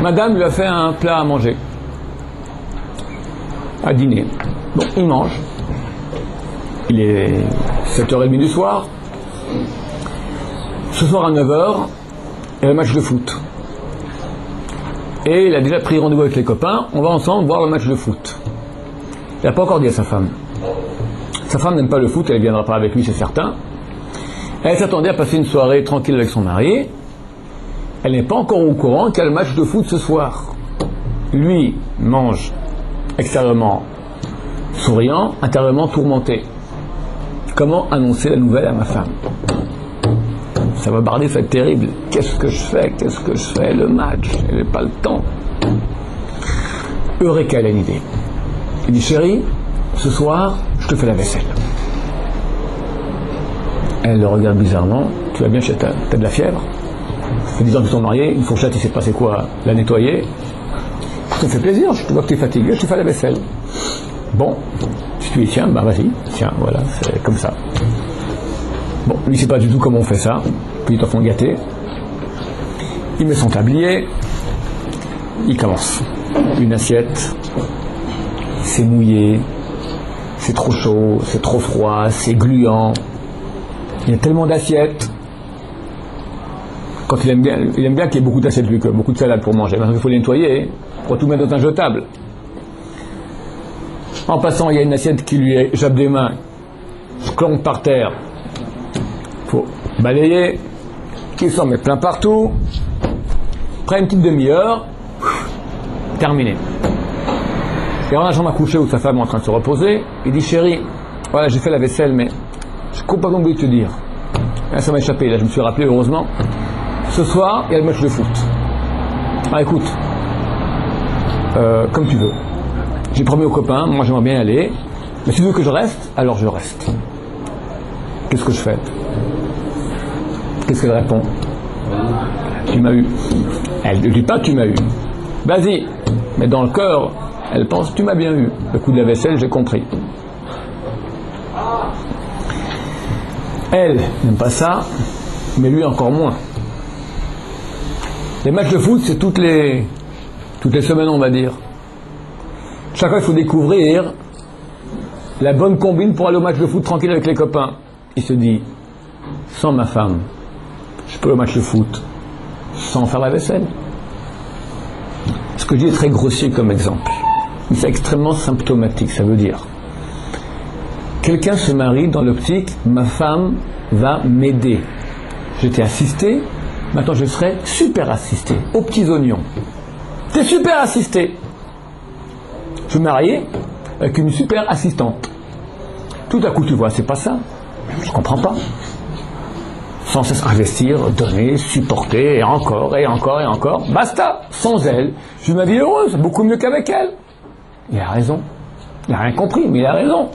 S1: Madame lui a fait un plat à manger. À dîner. Bon, il mange. Il est 7h30 du soir. Ce soir à 9h, il y a le match de foot. Et il a déjà pris rendez-vous avec les copains, on va ensemble voir le match de foot. Il n'a pas encore dit à sa femme. Sa femme n'aime pas le foot, elle ne viendra pas avec lui, c'est certain. Elle s'attendait à passer une soirée tranquille avec son mari. Elle n'est pas encore au courant qu'il y a le match de foot ce soir. Lui mange extérieurement souriant, intérieurement tourmenté. Comment annoncer la nouvelle à ma femme? Ça va barder, ça va être terrible. Qu'est-ce que je fais? Le match, elle n'a pas le temps. Eureka, elle a une idée. Il dit, chérie, ce soir, je te fais la vaisselle. Elle le regarde bizarrement. Tu vas bien, t'as de la fièvre? Ça fait 10 ans qu'ils sont mariés, une fourchette, il s'est passé quoi? La nettoyer. Ça me fait plaisir, je te vois que tu es fatigué, je te fais la vaisselle. Bon, si tu y tiens, bah vas-y, tiens, voilà, c'est comme ça. Bon, lui il sait pas du tout comment on fait ça, puis il t'en font gâter. Il met son tablier, il commence. Une assiette, c'est mouillé, c'est trop chaud, c'est trop froid, c'est gluant. Il y a tellement d'assiettes. Quand il aime bien qu'il y ait beaucoup d'assiettes, lui, beaucoup de salade pour manger. Maintenant il faut les nettoyer, pour tout mettre dans un jetable. En passant, il y a une assiette qui lui échappe des mains, clonque par terre. Faut balayer, qui s'en met plein partout. Après une petite demi-heure, terminé. Et dans la chambre à coucher où sa femme est en train de se reposer, il dit, chérie, voilà, j'ai fait la vaisselle, mais je n'ai pas oublié de te dire. Là, ça m'a échappé, là je me suis rappelé, heureusement. Ce soir, il y a le match de foot. Ah écoute, comme tu veux. J'ai promis aux copains, moi j'aimerais bien y aller, mais si tu veux que je reste, alors je reste. Qu'est-ce que je fais? Qu'est-ce qu'elle répond? Tu m'as eu. Elle ne dit pas tu m'as eu. Vas-y, Mais dans le cœur, elle pense, tu m'as bien eu. Le coup de la vaisselle, j'ai compris. Elle n'aime pas ça, mais lui encore moins. Les matchs de foot, c'est toutes les semaines, on va dire. Chaque fois, il faut découvrir la bonne combine pour aller au match de foot tranquille avec les copains. Il se dit, sans ma femme, je peux aller au match de foot sans faire la vaisselle. Ce que je dis est très grossier comme exemple, mais c'est extrêmement symptomatique. Ça veut dire, quelqu'un se marie dans l'optique, ma femme va m'aider. J'étais assisté, maintenant je serai super assisté, aux petits oignons. T'es super assisté. Je suis marié avec une super assistante. Tout à coup, tu vois, c'est pas ça. Je comprends pas. Sans cesse investir, donner, supporter, et encore, et encore, et encore. Basta. Sans elle, je vis ma vie heureuse, beaucoup mieux qu'avec elle. Il a raison. Il n'a rien compris, mais il a raison.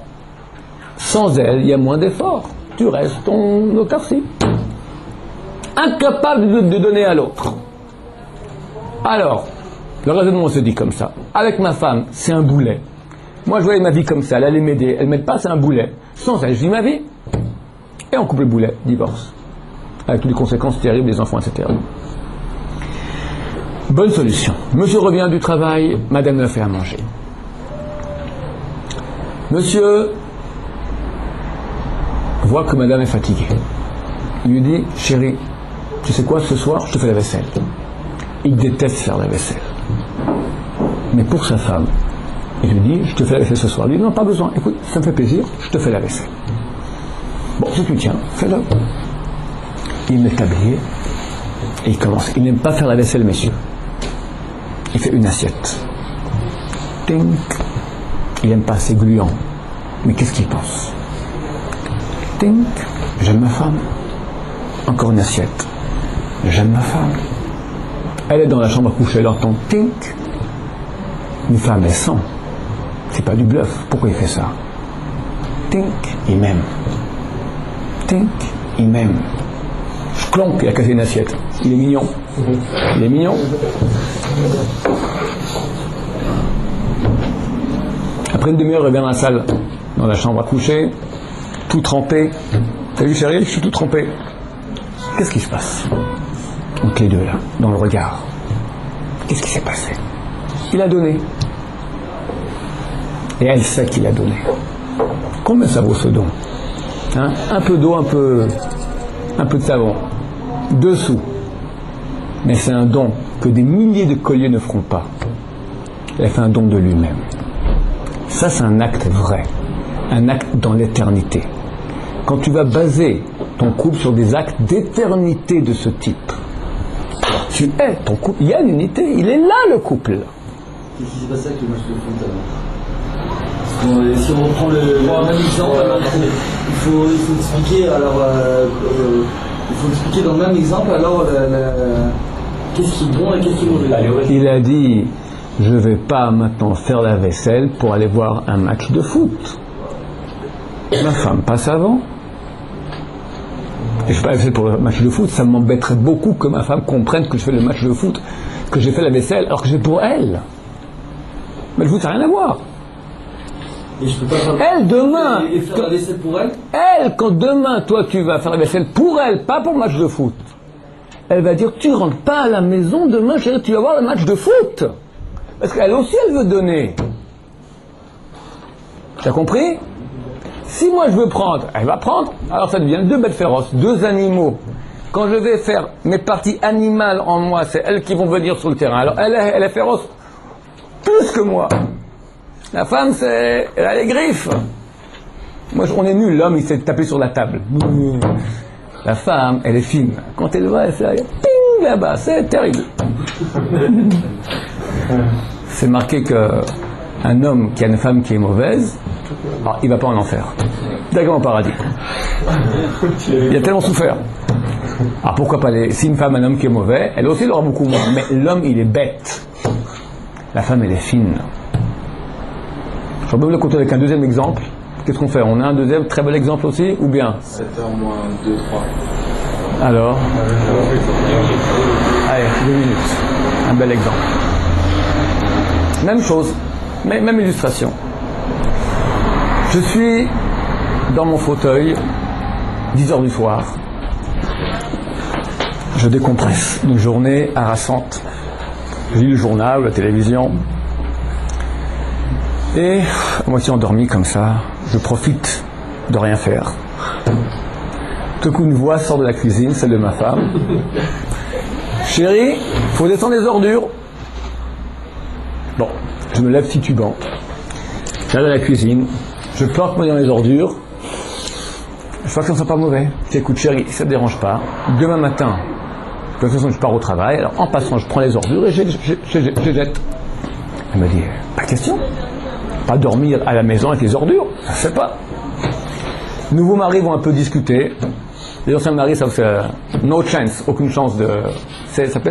S1: Sans elle, il y a moins d'efforts. Tu restes ton autarcie. Incapable de donner à l'autre. Alors, le raisonnement se dit comme ça. Avec ma femme, c'est un boulet. Moi, je voyais ma vie comme ça. Elle allait m'aider. Elle m'aide pas, c'est un boulet. Sans elle, je vis ma vie. Et on coupe le boulet. Divorce. Avec toutes les conséquences terribles, les enfants, etc. Bonne solution. Monsieur revient du travail. Madame me fait à manger. Monsieur voit que madame est fatiguée. Il lui dit, chérie, tu sais quoi, ce soir, je te fais la vaisselle. Il déteste faire la vaisselle. Mais pour sa femme, il lui dit, je te fais la vaisselle ce soir. Il lui dit, non, pas besoin. Écoute, ça me fait plaisir, je te fais la vaisselle. Bon, si tu tiens, fais-le. Il met tablier et il commence. Il n'aime pas faire la vaisselle, messieurs. Il fait une assiette. Tink. Il n'aime pas, c'est gluant. Mais qu'est-ce qu'il pense? Tink. J'aime ma femme. Encore une assiette. J'aime ma femme. Elle est dans la chambre à coucher, elle entend tink. Une femme, elle sent. C'est pas du bluff. Pourquoi il fait ça? Tink, il m'aime. Tink, il m'aime. Clonk, il a cassé une assiette. Il est mignon. Il est mignon. Après une demi-heure, il revient dans la salle, dans la chambre à coucher, tout trempé. T'as vu, chérie, je suis tout trempé. Qu'est-ce qui se passe entre les deux, là, dans le regard? Qu'est-ce qui s'est passé? Il a donné. Et elle sait qu'il a donné. Combien ça vaut ce don? Hein? Un peu d'eau, un peu de savon. 2 sous. Mais c'est un don que des milliers de colliers ne feront pas. Il a fait un don de lui-même. Ça, c'est un acte vrai. Un acte dans l'éternité. Quand tu vas baser ton couple sur des actes d'éternité de ce type, tu es ton couple. Il y a l'unité. Il est là, le couple.
S5: Qu'est-ce qui s'est passé avec le match de foot alors? Si on reprend le même exemple, alors, il faut expliquer. Alors, il faut expliquer dans le même exemple. Alors, qu'est-ce qui est bon et qu'est-ce qui est mauvais?
S1: Il a dit, je ne vais pas maintenant faire la vaisselle pour aller voir un match de foot. Ma femme passe avant. Et je fais pas la vaisselle pour le match de foot. Ça m'embêterait beaucoup que ma femme comprenne que je fais le match de foot, que j'ai fait la vaisselle, alors que j'ai pour elle. Mais le foot, ça n'a rien à voir.
S5: Et je peux pas faire
S1: Elle, demain,
S5: et faire la vaisselle pour elle?
S1: elle, quand demain, toi, tu vas faire la vaisselle pour elle, pas pour le match de foot, elle va dire, tu rentres pas à la maison demain, chérie, tu vas voir le match de foot. Parce qu'elle aussi, elle veut donner. Tu as compris? Si moi, je veux prendre, elle va prendre, alors ça devient 2 bêtes féroces, 2 animaux. Quand je vais faire mes parties animales en moi, c'est elles qui vont venir sur le terrain. Alors, elle est féroce plus que moi. La femme, elle a les griffes. Moi, on est nul, l'homme, il s'est tapé sur la table. La femme, elle est fine. Quand elle va, elle fait ping là-bas, c'est terrible. C'est marqué qu'un homme qui a une femme qui est mauvaise, alors, il ne va pas en enfer. Directement au paradis. Il a tellement souffert. Alors pourquoi pas si une femme a un homme qui est mauvais, elle aussi l'aura beaucoup moins. Mais l'homme, il est bête. La femme, elle est fine. Je vais vous le compter avec un deuxième exemple. Qu'est-ce qu'on fait? On a un deuxième très bel exemple aussi, ou bien
S4: 7h moins 2, 3.
S1: Alors allez, 2 minutes. Un bel exemple. Même chose, même illustration. Je suis dans mon fauteuil, 10h du soir. Je décompresse. Une journée harassante. Je lis le journal ou la télévision. Et, à moitié endormi comme ça, je profite de rien faire. Tout à coup, une voix sort de la cuisine, celle de ma femme. Chérie, faut descendre les ordures. Bon, je me lève titubant. J'arrive à la cuisine, je plante moi dans les ordures. Je vois que ça ne soit pas mauvais. Je dis, écoute chérie, ça ne te dérange pas. Demain matin, de toute façon je pars au travail, alors en passant je prends les ordures et je jette. Elle me dit, pas question. Pas dormir à la maison avec les ordures, ça se fait pas. Nouveaux maris vont un peu discuter. Les anciens maris, ça c'est no chance, aucune chance de.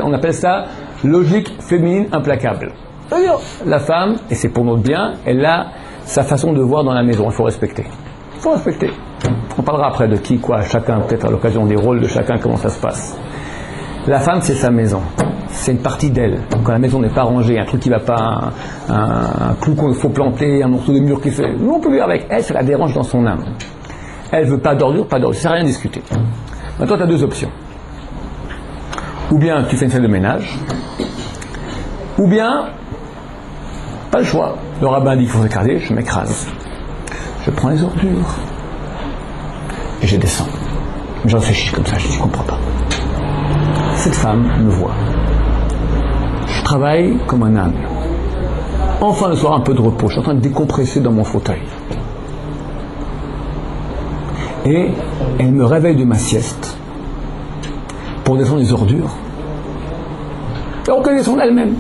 S1: On appelle ça logique féminine implacable. C'est-à-dire, la femme, et c'est pour notre bien, elle a sa façon de voir dans la maison, il faut respecter. Il faut respecter. On parlera après de qui, quoi, chacun, peut-être à l'occasion des rôles de chacun, comment ça se passe. La femme, c'est sa maison. C'est une partie d'elle. Quand la maison n'est pas rangée, un truc qui ne va pas, un clou qu'il faut planter, un morceau de mur qui fait. Nous, on peut vivre avec elle, ça la dérange dans son âme. Elle veut pas d'ordure, ça ne sert à rien discuter. Maintenant, tu as deux options. Ou bien tu fais une salle de ménage, ou bien, pas le choix. Le rabbin dit qu'il faut s'écraser, je m'écrase. Je prends les ordures et je descends. Je réfléchis comme ça, je ne comprends pas. Cette femme me voit. Je travaille comme un âne. Enfin le soir, un peu de repos. Je suis en train de décompresser dans mon fauteuil. Et elle me réveille de ma sieste pour descendre les ordures. Donc elle descend elle-même.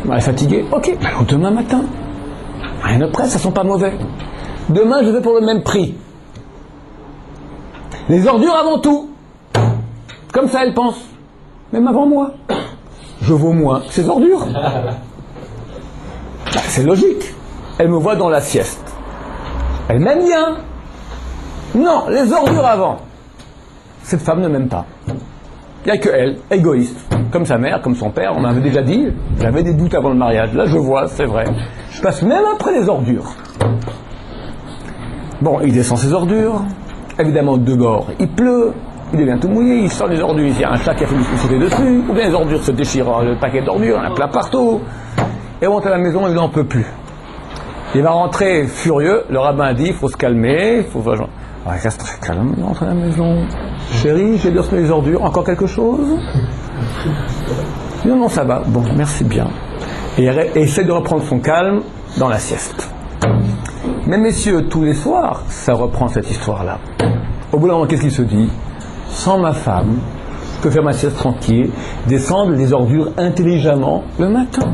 S1: Elle est fatiguée. Ok, alors demain matin. Rien de presse, ça sent pas mauvais. Demain, je vais pour le même prix. Les ordures avant tout. Comme ça, elle pense. Même avant moi. Je vaux moins que ces ordures. C'est logique. Elle me voit dans la sieste. Elle m'aime bien. Non, les ordures avant. Cette femme ne m'aime pas. Il n'y a que elle, égoïste. Comme sa mère, comme son père, on m'avait déjà dit. J'avais des doutes avant le mariage. Là, je vois, c'est vrai. Je passe même après les ordures. Bon, il descend ses ordures. Évidemment, dehors, il pleut. Il devient tout mouillé, il sort les ordures, il y a un chat qui a fait du sauter dessus, ou bien les ordures se déchirent, le paquet d'ordures, il y en a plein partout. Et on rentre à la maison, il n'en peut plus. Il va rentrer furieux, le rabbin dit, il faut se calmer, il faut... Ah, reste très calme, il rentre à la maison. Chérie, j'ai dû les ordures, encore quelque chose? Non, non, ça va, bon, merci bien. Et essaie de reprendre son calme dans la sieste. Mais messieurs, tous les soirs, ça reprend cette histoire-là. Au bout d'un moment, qu'est-ce qu'il se dit? Sans ma femme, je peux faire ma sieste tranquille, descendre les ordures intelligemment le matin.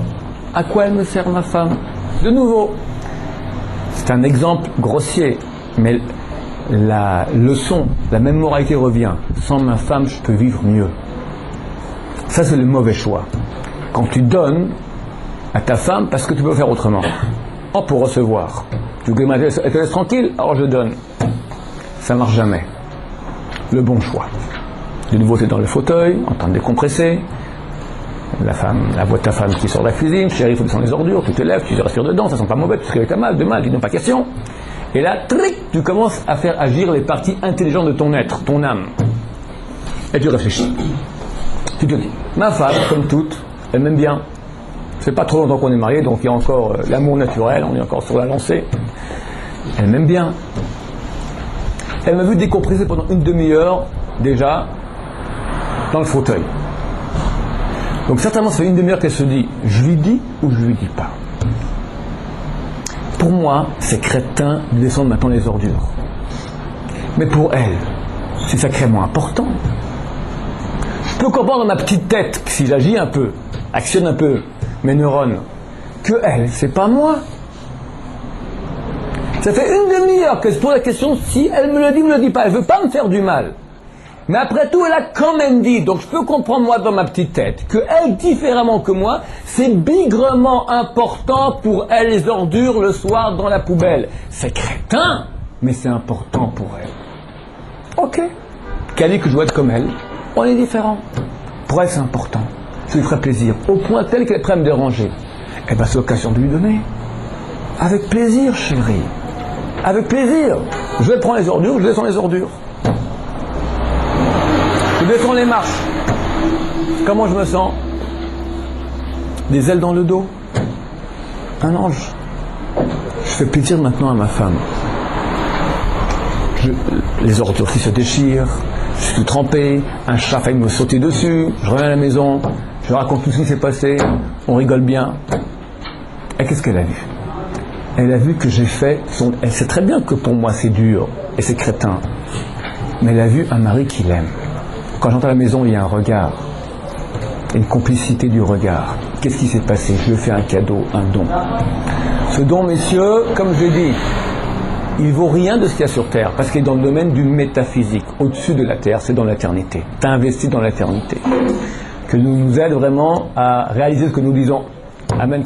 S1: À quoi elle me sert ma femme? De nouveau, c'est un exemple grossier, mais la leçon, la même moralité revient. Sans ma femme, je peux vivre mieux. Ça, c'est le mauvais choix. Quand tu donnes à ta femme parce que tu peux faire autrement. Oh, pour recevoir. Tu veux qu'elle te laisse tranquille? Alors je donne. Ça ne marche jamais. Le bon choix. De nouveau, tu es dans le fauteuil, en train de décompresser. La voix de ta femme qui sort de la cuisine. Chérie, il faut descendre les ordures. Tu te lèves, tu respires dedans. Ça sent pas mauvais, tu te réveilles mal. Demain, tu n'as pas question. Et là, tric, tu commences à faire agir les parties intelligentes de ton être, ton âme. Et tu réfléchis. Tu te dis, ma femme, comme toute, elle m'aime bien. C'est pas trop longtemps qu'on est mariés, donc il y a encore l'amour naturel, on est encore sur la lancée. Elle m'aime bien. Elle m'a vu décompresser pendant une demi-heure, déjà, dans le fauteuil. Donc certainement, ça fait une demi-heure qu'elle se dit, je lui dis ou je lui dis pas. Pour moi, c'est crétin de descendre maintenant les ordures. Mais pour elle, c'est sacrément important. Je peux comprendre dans ma petite tête, si j'agis un peu, actionne un peu mes neurones, que elle, c'est pas moi. Ça fait une demi-heure que je pose la question si elle me le dit ou me le dit pas. Elle veut pas me faire du mal. Mais après tout, elle a quand même dit. Donc je peux comprendre moi dans ma petite tête que elle, différemment que moi, c'est bigrement important pour elle les ordures le soir dans la poubelle. C'est crétin, mais c'est important pour elle. Ok. Qu'elle dit que je dois être comme elle. On est différents. Pour elle, c'est important. Ça lui ferait plaisir. Au point tel qu'elle est prête à me déranger. Eh bien, c'est l'occasion de lui donner. Avec plaisir, chérie. Avec plaisir. Je vais prendre les ordures, je descends les ordures. Je descends les marches. Comment je me sens? Des ailes dans le dos. Un ange. Je fais plaisir maintenant à ma femme. Les ordures qui se déchirent, je suis tout trempé, un chat failli me sauter dessus, je reviens à la maison, je raconte tout ce qui s'est passé, on rigole bien. Et qu'est-ce qu'elle a vu? Elle a vu que j'ai fait elle sait très bien que pour moi c'est dur et c'est crétin, mais elle a vu un mari qui l'aime. Quand j'entre à la maison, il y a un regard, une complicité du regard. Qu'est-ce qui s'est passé? Je lui ai fait un cadeau, un don. Ce don, messieurs, comme je l'ai dit, il vaut rien de ce qu'il y a sur Terre, parce qu'il est dans le domaine du métaphysique. Au-dessus de la Terre, c'est dans l'éternité. Tu as investi dans l'éternité. Que nous aide vraiment à réaliser ce que nous disons. Amen.